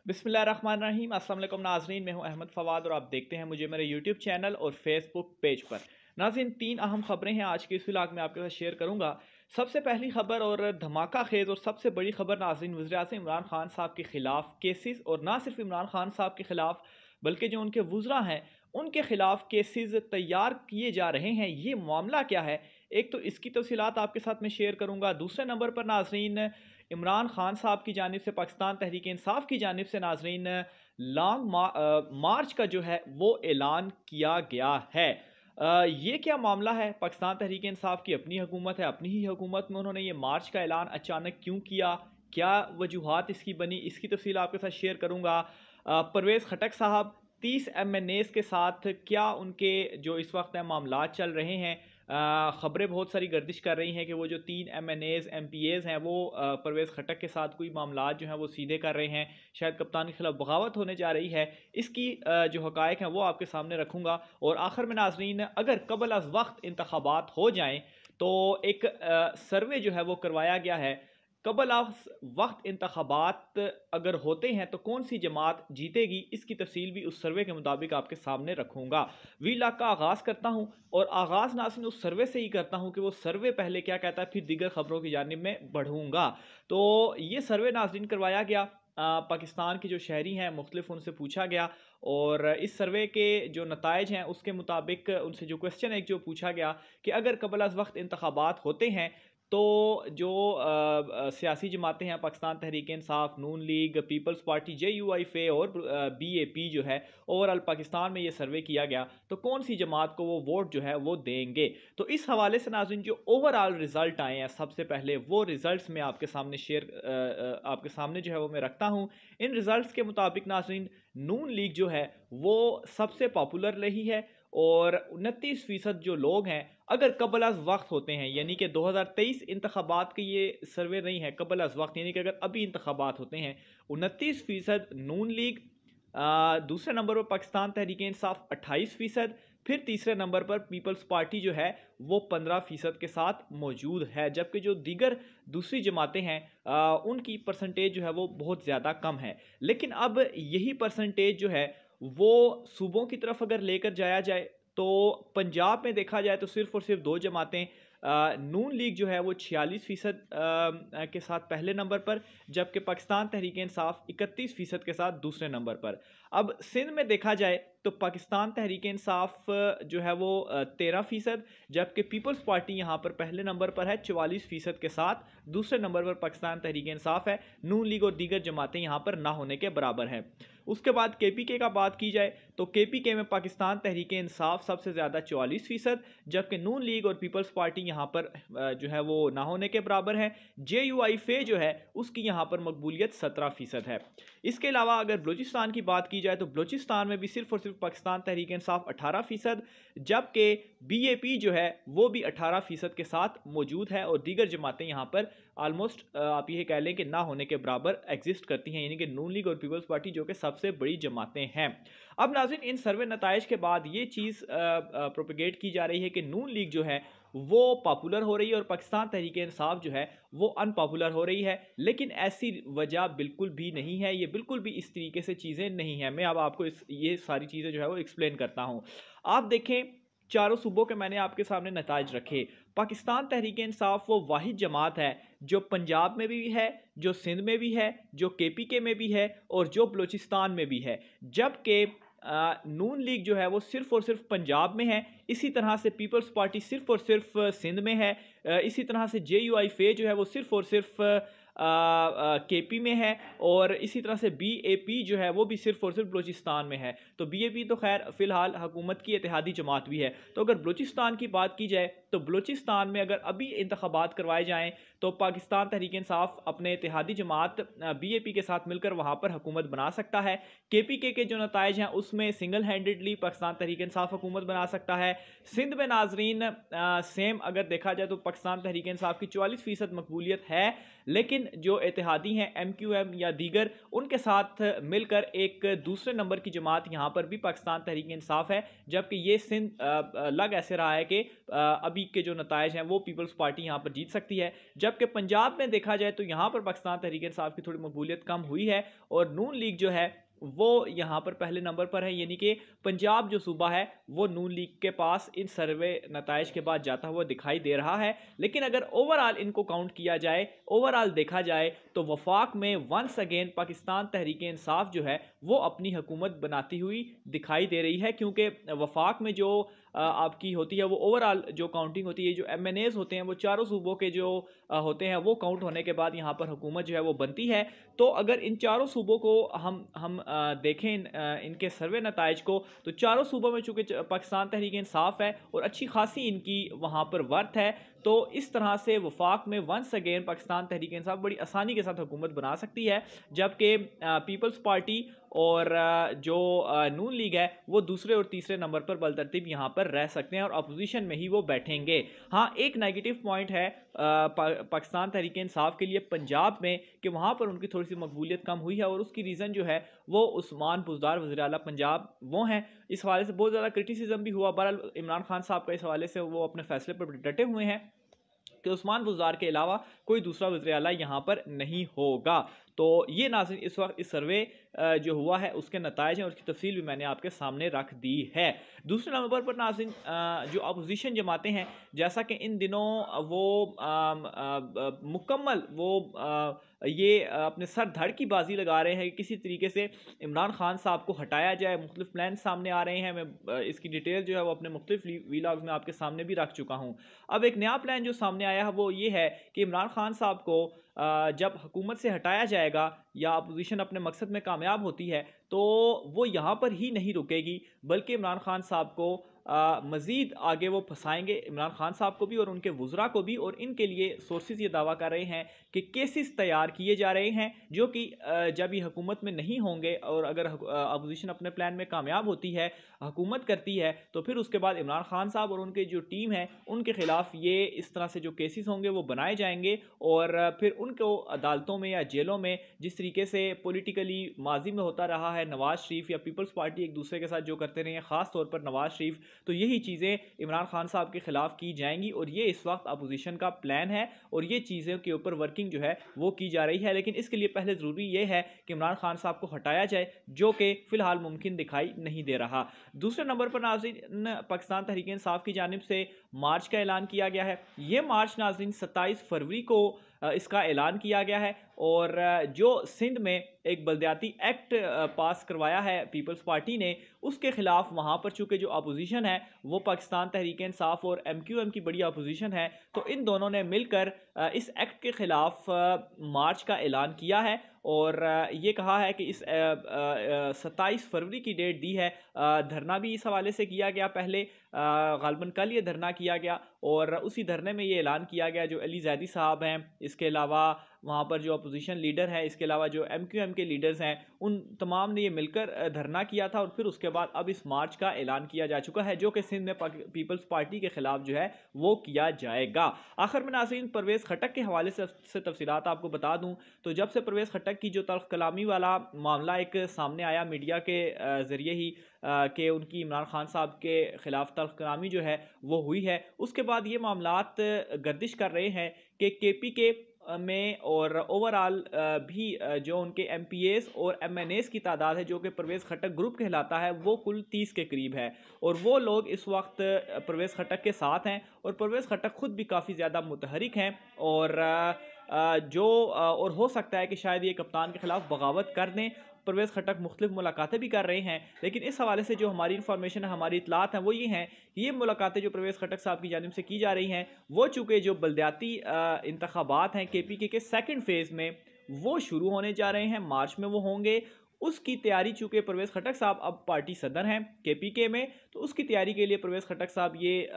बिस्मिल्लाहिर्रहमानिर्रहीम। अस्सलाम वालेकुम नाज़रीन, मैं हूं अहमद फ़वाद और आप देखते हैं मुझे मेरे यूट्यूब चैनल और फेसबुक पेज पर। नाज़रीन, 3 अहम खबरें हैं आज के इस व्लॉग में आपके साथ शेयर करूंगा। सबसे पहली खबर और धमाका खेज़ और सबसे बड़ी खबर नाज़रीन, वज़ीराअज़म इमरान खान साहब के खिलाफ केसेस, और ना सिर्फ इमरान खान साहब के खिलाफ बल्कि जो उनके वुज़रा हैं उनके खिलाफ केसेस तैयार किए जा रहे हैं। ये मामला क्या है, एक तो इसकी तफसीलात आपके साथ में शेयर करूंगा। दूसरे नंबर पर नाज़रीन, इमरान खान साहब की जानिब से पाकिस्तान तहरीक इंसाफ की जानिब से नाज़रीन लॉन्ग मार्च का जो है वो ऐलान किया गया है। ये क्या मामला है? पाकिस्तान तहरीक इंसाफ की अपनी हुकूमत है, अपनी ही हुकूमत में उन्होंने ये मार्च का ऐलान अचानक क्यों किया, क्या वजूहात इसकी बनी, इसकी तफसील आपके साथ शेयर करूँगा। परवेज़ खटक साहब 30 MNAs के साथ क्या उनके जो इस वक्त मामला चल रहे हैं, ख़बरें बहुत सारी गर्दिश कर रही हैं कि वो जो 3 MNAs MPAs हैं वो परवेज़ खटक के साथ कोई मामला जो हैं वो सीधे कर रहे हैं, शायद कप्तान के खिलाफ बगावत होने जा रही है। इसकी जो हक़ाइक़ हैं वो आपके सामने रखूँगा। और आखिर में नाज़रीन, अगर कबल अज़ वक्त इंतखाबात हो जाएँ तो एक सर्वे जो है वो करवाया गया है। कबल अज़ वक्त इंतखाबात अगर होते हैं तो कौन सी जमात जीतेगी, इसकी तफसील भी उस सर्वे के मुताबिक आपके सामने रखूँगा। व्लॉग का आगाज़ करता हूँ और आगाज़ नाज़रीन उस सर्वे से ही करता हूँ कि वो सर्वे पहले क्या कहता है, फिर दीगर ख़बरों की जानिब में बढ़ूँगा। तो ये सर्वे नाज़रीन करवाया गया, पाकिस्तान के जो शहरी हैं मुख्तलिफ उनसे पूछा गया, और इस सर्वे के जो नताइज हैं उसके मुताबिक उनसे जो क्वेश्चन एक जो पूछा गया कि अगर कबल अज़ वक्त इंतखाबात होते हैं तो जो सियासी जमातें हैं, पाकिस्तान तहरीक इंसाफ, नून लीग, पीपल्स पार्टी, JUIFA और BAP जो है, ओवरऑल पाकिस्तान में ये सर्वे किया गया, तो कौन सी जमात को वो वोट जो है वो देंगे। तो इस हवाले से नाज़रीन जो ओवरऑल रिज़ल्ट आए हैं, सबसे पहले वो रिज़ल्ट्स मैं आपके सामने आपके सामने जो है वो मैं रखता हूँ। इन रिज़ल्ट्स के मुताबिक नाज़रीन नून लीग जो है वो सबसे पॉपुलर रही है, और 29% जो लोग हैं अगर कबल अज़ वक्त होते हैं, यानी कि 2023 इंतखाबात के ये सर्वे नहीं है, कबल अज़ वक्त यानी कि अगर अभी इंतखाबात होते हैं, 29% नून लीग, दूसरे नंबर पर पाकिस्तान तहरीक इंसाफ 28%, फिर तीसरे नंबर पर पीपल्स पार्टी जो है वो 15% के साथ मौजूद है, जबकि जो दीगर दूसरी जमातें हैं उनकी परसेंटेज जो है वो बहुत ज़्यादा कम है। लेकिन अब यही परसेंटेज जो है वो सूबों की तरफ अगर लेकर जाया जाए तो पंजाब में देखा जाए तो सिर्फ और सिर्फ 2 जमातें, नून लीग जो है वो 46% के साथ पहले नंबर पर, जबकि पाकिस्तान तहरीक इंसाफ 31% के साथ दूसरे नंबर पर। अब सिंध में देखा जाए तो पाकिस्तान तहरीक इंसाफ जो है वो 13%, जबकि पीपल्स पार्टी यहाँ पर पहले नंबर पर है 44% के साथ, दूसरे नंबर पर पाकिस्तान तहरीक इंसाफ है, नून लीग और दीगर जमातें यहाँ पर ना होने के बराबर हैं। उसके बाद KPK का बात की जाए तो KPK में पाकिस्तान तहरीक इंसाफ सबसे ज़्यादा 44%, जबकि नून लीग और पीपल्स पार्टी यहाँ पर जो है वो ना होने के बराबर है। JUIFA जो है उसकी यहाँ पर मकबूलियत 17% है। इसके अलावा अगर बलूचिस्तान की बात की जाए तो बलूचिस्तान में भी सिर्फ और सिर्फ पाकिस्तान तहरीक इंसाफ 18%, जबकि BAP जो है वो भी 18% के साथ मौजूद है, और दीगर जमातें यहाँ पर ऑलमोस्ट आप ये कह लें कि ना होने के बराबर एग्जिस्ट करती हैं, यानी कि नून लीग और पीपल्स पार्टी जो कि सबसे बड़ी जमातें हैं। अब नाज़रीन इन सर्वे नताइज के बाद ये चीज़ प्रोपेगेट की जा रही है कि नून लीग जो है वो पॉपुलर हो रही है और पाकिस्तान तहरीक इंसाफ जो है वो अनपॉपुलर हो रही है, लेकिन ऐसी वजह बिल्कुल भी नहीं है, ये बिल्कुल भी इस तरीके से चीज़ें नहीं हैं। मैं अब आपको ये सारी चीज़ें जो है वो एक्सप्लेन करता हूँ। आप देखें, चारों सूबों के मैंने आपके सामने नताइज रखे। पाकिस्तान तहरीक इंसाफ वो वाहिद जमात है जो पंजाब में भी है, जो सिंध में भी है, जो KPK में भी है और जो बलूचिस्तान में भी है, जबकि नून लीग जो है वो सिर्फ और सिर्फ पंजाब में है। इसी तरह से पीपल्स पार्टी सिर्फ और सिर्फ सिंध में है। इसी तरह से JUIFA जो है वो सिर्फ और सिर्फ KP में है, और इसी तरह से BAP जो है वो भी सिर्फ और सिर्फ बलूचिस्तान में है। तो BAP तो खैर फ़िलहाल हुकूमत की इत्तेहादी जमात भी है। तो अगर बलूचिस्तान की बात की जाए तो बलूचिस्तान में अगर अभी इंतखाबात करवाए जाएँ तो पाकिस्तान तहरीक इंसाफ अपने इत्तेहादी जमात BAP के साथ मिलकर वहाँ पर हुकूमत बना सकता है। KPK के जो नताइज हैं उसमें सिंगल हैंडेडली पाकिस्तान तहरीक इंसाफ हुकूमत बना सकता है। सिंध में नाजरीन सेम अगर देखा जाए तो पाकिस्तान तहरीक इंसाफ की 44% मकबूलियत है, लेकिन जो इत्तेहादी हैं MQM या दीगर, उनके साथ मिलकर एक दूसरे नंबर की जमात यहाँ पर भी पाकिस्तान तहरीक इंसाफ है, जबकि ये सिंध लग ऐसे रहा है कि अभी पीक के जो नताइज हैं वो पीपल्स पार्टी यहाँ पर जीत सकती है। जबकि पंजाब में देखा जाए तो यहाँ पर पाकिस्तान तहरीक इंसाफ की थोड़ी मकबूलियत कम हुई है और नून लीग जो है वो यहाँ पर पहले नंबर पर है, यानी कि पंजाब जो सूबा है वो नून लीग के पास इन सर्वे नताइज के बाद जाता हुआ दिखाई दे रहा है। लेकिन अगर ओवरऑल इनको काउंट किया जाए, ओवरऑल देखा जाए तो वफाक में वंस अगेन पाकिस्तान तहरीक इंसाफ जो है वो अपनी हुकूमत बनाती हुई दिखाई दे रही है, क्योंकि वफाक में जो आपकी होती है वो ओवरऑल जो काउंटिंग होती है, जो MNAs होते हैं वो चारों सूबों के जो होते हैं वो काउंट होने के बाद यहाँ पर हुकूमत जो है वो बनती है। तो अगर इन चारों सूबों को हम देखें इनके सर्वे नताइज को, तो चारों सूबों में चूँकि पाकिस्तान तहरीक इंसाफ है और अच्छी खासी इनकी वहाँ पर वर्थ है, तो इस तरह से वफाक में वंस अगेन पाकिस्तान तहरीक इंसाफ बड़ी आसानी के साथ हुकूमत बना सकती है। जबकि पीपल्स पार्टी और जो नून लीग है वो दूसरे और तीसरे नंबर पर बलतरतीब यहाँ पर रह सकते हैं और अपोजिशन में ही वो बैठेंगे। हाँ, एक नेगेटिव पॉइंट है पाकिस्तान तहरीक इंसाफ के लिए पंजाब में कि वहाँ पर उनकी थोड़ी सी मकबूलियत कम हुई है और उसकी रीज़न जो है वो उस्मान बुज़दार वज़ीर-ए-आला पंजाब वो हैं। इस हवाले से बहुत ज़्यादा क्रिटिसिज्म भी हुआ। बहरहाल इमरान खान साहब का इस हवाले से वो अपने फैसले पर डटे हुए हैं कि उस्मान बुज़दार के अलावा कोई दूसरा वज़ीर-ए-आला यहाँ पर नहीं होगा। तो ये नाज़रीन इस वक्त इस सर्वे जो हुआ है उसके नताइज हैं, उसकी तफसील भी मैंने आपके सामने रख दी है। दूसरे नंबर पर नाज़रीन जो अपोजिशन जमातें हैं, जैसा कि इन दिनों वो मुकम्मल वो ये अपने सर धड़ की बाजी लगा रहे हैं कि किसी तरीके से इमरान खान साहब को हटाया जाए। मुख्तलिफ प्लान सामने आ रहे हैं, मैं इसकी डिटेल जो है वो अपने मुख्तलिफ वीलॉग्स में आपके सामने भी रख चुका हूँ। अब एक नया प्लान जो सामने आया है वो ये है कि इमरान खान साहब को जब हुकूमत से हटाया जाएगा या अपोजिशन अपने मकसद में कामयाब होती है तो वो यहाँ पर ही नहीं रुकेगी, बल्कि इमरान खान साहब को मज़ीद आगे वो फंसाएंगे, इमरान खान साहब को भी और उनके वज़रा को भी। और इनके लिए सोर्सेज ये दावा कर रहे हैं कि केसेस तैयार किए जा रहे हैं जो कि जब ये हुकूमत में नहीं होंगे और अगर अपोजिशन अपने प्लान में कामयाब होती है, हुकूमत करती है, तो फिर उसके बाद इमरान खान साहब और उनके जो टीम है उनके ख़िलाफ़ ये इस तरह से जो केसेस होंगे वो बनाए जाएंगे और फिर उनको अदालतों में या जेलों में, जिस तरीके से पॉलिटिकली माजी में होता रहा है, नवाज शरीफ या पीपल्स पार्टी एक दूसरे के साथ जो करते रहे हैं, ख़ास तौर पर नवाज शरीफ, तो यही चीज़ें इमरान खान साहब के ख़िलाफ़ की जाएंगी और ये इस वक्त अपोजिशन का प्लान है और ये चीज़ों के ऊपर वर्किंग जो है वो की जा रही है। लेकिन इसके लिए पहले ज़रूरी ये है कि इमरान खान साहब को हटाया जाए, जो कि फ़िलहाल मुमकिन दिखाई नहीं दे रहा। दूसरे नंबर पर नाज़रीन पाकिस्तान तहरीक इंसाफ की जानिब से मार्च का ऐलान किया गया है। ये मार्च नाज़रीन 27 फरवरी को इसका ऐलान किया गया है और जो सिंध में एक बल्दियाती एक्ट पास करवाया है पीपल्स पार्टी ने, उसके ख़िलाफ़ वहाँ पर चूँकि जो अपोजिशन है वो पाकिस्तान तहरीक इंसाफ और MQM की बड़ी अपोजिशन है, तो इन दोनों ने मिलकर इस एक्ट के ख़िलाफ़ मार्च का ऐलान किया है और ये कहा है कि इस 27 फरवरी की डेट दी है। धरना भी इस हवाले से किया गया, पहले गालबन कल ये धरना किया गया और उसी धरने में ये ऐलान किया गया। जो अली जैदी साहब हैं, इसके अलावा वहाँ पर जो अपोजिशन लीडर है, इसके अलावा जो MQM के लीडर्स हैं, उन तमाम ने ये मिलकर धरना किया था और फिर उसके बाद अब इस मार्च का ऐलान किया जा चुका है, जो कि सिंध में पीपल्स पार्टी के ख़िलाफ़ जो है वो किया जाएगा। आखिर में नाज़रीन परवेज़ खट्टक के हवाले से तफसीलात आपको बता दूँ तो जब से परवेज़ खट्टक की जो तल्ख़ कलामी वाला मामला एक सामने आया मीडिया के ज़रिए ही कि उनकी इमरान खान साहब के ख़िलाफ़ तल्ख़ कलामी जो है वो हुई है, उसके बाद ये मामलात गर्दिश कर रहे हैं कि KPK में और ओवरऑल भी जो उनके MPAs और MNAs की तादाद है जो कि परवेज़ खट्टक ग्रुप कहलाता है वो कुल 30 के करीब है और वो लोग इस वक्त परवेज़ खट्टक के साथ हैं और परवेज़ खट्टक ख़ुद भी काफ़ी ज़्यादा मुतहरिक हैं और और हो सकता है कि शायद ये कप्तान के ख़िलाफ़ बगावत कर दें। परवेज़ खट्टक मुख्तलिफ मुलाकातें भी कर रहे हैं, लेकिन इस हवाले से जो हमारी इन्फॉर्मेशन है, हमारी इतलात हैं वो ये हैं कि ये मुलाकातें जो परवेज़ खट्टक साहब की जानिब से की जा रही हैं वो चूँकि जो बल्दियाती इंतखाबात हैं KPK के सेकंड फेज़ में वो शुरू होने जा रहे हैं, मार्च में वो होंगे, उसकी तैयारी चूँकि परवेज़ खट्टक साहब अब पार्टी सदर हैं KPK में, तो उसकी तैयारी के लिए परवेज़ खट्टक साहब ये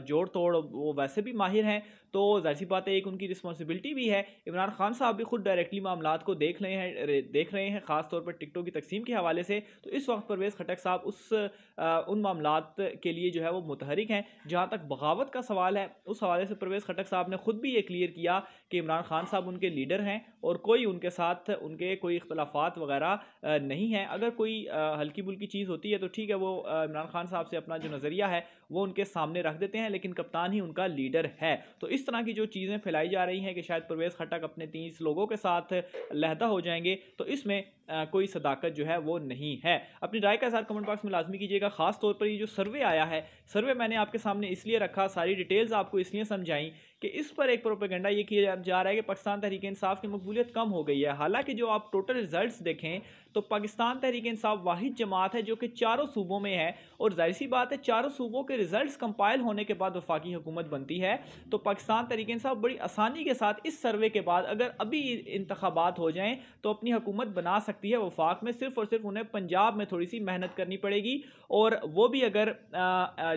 जोड़ तोड़ वो वैसे भी माहिर हैं, तो ज़ाहिर सी बात है एक उनकी रिस्पॉन्सिबिलिटी भी है। इमरान खान साहब भी खुद डायरेक्टली मामलात को देख रहे हैं ख़ास तौर पर टिकटों की तकसीम के हवाले से। तो इस वक्त परवेज़ खट्टक साहब उन मामलात के लिए जो है वो मुतहरिक हैं। जहाँ तक बगावत का सवाल है, उस हवाले से परवेज़ खट्टक साहब ने खुद भी ये क्लियर किया कि इमरान खान साहब उनके लीडर हैं और कोई उनके साथ उनके कोई इख्तलाफात वगैरह नहीं है। अगर कोई हल्की बुल्की चीज़ होती है तो ठीक है, वो इमरान खान साहब से अपना जो नज़रिया है वो उनके सामने रख देते हैं, लेकिन कप्तान ही उनका लीडर है। तो इस तरह की जो चीज़ें फैलाई जा रही हैं कि शायद परवेज़ खट्टक अपने 30 लोगों के साथ लहदा हो जाएंगे, तो इसमें कोई सदाकत जो है वो नहीं है। अपनी राय का इज़हार कमेंट बॉक्स में लाजमी कीजिएगा। ख़ास तौर पर ये जो सर्वे आया है, सर्वे मैंने आपके सामने इसलिए रखा, सारी डिटेल्स आपको इसलिए समझाई कि इस पर एक प्रोपेगेंडा ये किया जा रहा है कि पाकिस्तान तहरीक इंसाफ की मकबूलियत कम हो गई है। हालांकि जो आप टोटल रिजल्ट्स देखें तो पाकिस्तान तहरीक इंसाफ वाहिद जमात है जो कि चारों सूबों में है, और जाहिर सी बात है चारों सूबों के रिजल्ट्स कंपाइल होने के बाद वफाकी हुकूमत बनती है। तो पाकिस्तान तहरीक इंसाफ बड़ी आसानी के साथ इस सर्वे के बाद अगर अभी इंतखाबात हो जाएं तो अपनी हुकूमत बना सकती है वफाक में। सिर्फ और सिर्फ उन्हें पंजाब में थोड़ी सी मेहनत करनी पड़ेगी, और वो भी अगर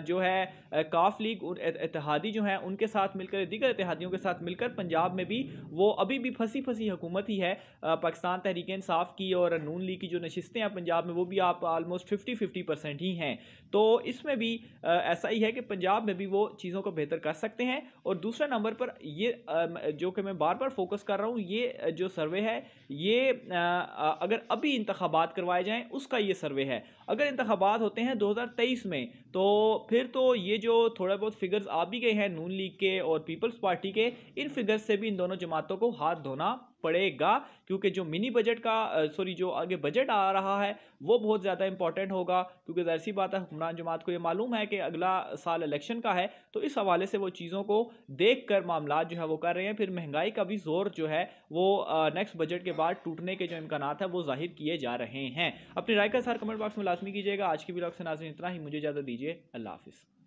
जो है काफ लीग इत्तेहादी जो है उनके साथ मिलकर, दीगर इत्तेहादियों के साथ मिलकर पंजाब में भी वो अभी भी फंसी हुकूमत ही है पाकिस्तान तहरीक इंसाफ की, और नून लीग की जो नशिस्तें हैं पंजाब में वो भी आप ऑलमोस्ट 50% ही हैं। तो इसमें भी ऐसा ही है कि पंजाब में भी वो चीज़ों को बेहतर कर सकते हैं। और दूसरे नंबर पर ये जो कि मैं बार बार फोकस कर रहा हूँ, ये जो सर्वे है ये अगर अभी इंतखाबात करवाए जाएं उसका ये सर्वे है। अगर इंतखाबात होते हैं 2023 में तो फिर तो ये जो थोड़ा बहुत फिगर्स आ भी गए हैं नून लीग के और पीपल्स पार्टी के, इन फिगर्स से भी इन दोनों जमातों को हाथ धोना पड़ेगा, क्योंकि जो मिनी बजट का जो आगे बजट आ रहा है वो बहुत ज़्यादा इंपॉर्टेंट होगा, क्योंकि ज़ाहिर सी बात है हुक्मरान जमात को ये मालूम है कि अगला साल इलेक्शन का है। तो इस हवाले से वो चीज़ों को देख कर मामला जो है वो कर रहे हैं। फिर महंगाई का भी जोर जो है वो नेक्स्ट बजट के बाद टूटने के जो इम्कानात है वो जाहिर किए जा रहे हैं। अपनी राय का इज़हार कमेंट बॉक्स में लाजमी कीजिएगा। आज की वीडियो से नाज़रीन इतना ही, मुझे इजाज़त दीजिए। अल्लाह हाफिज़।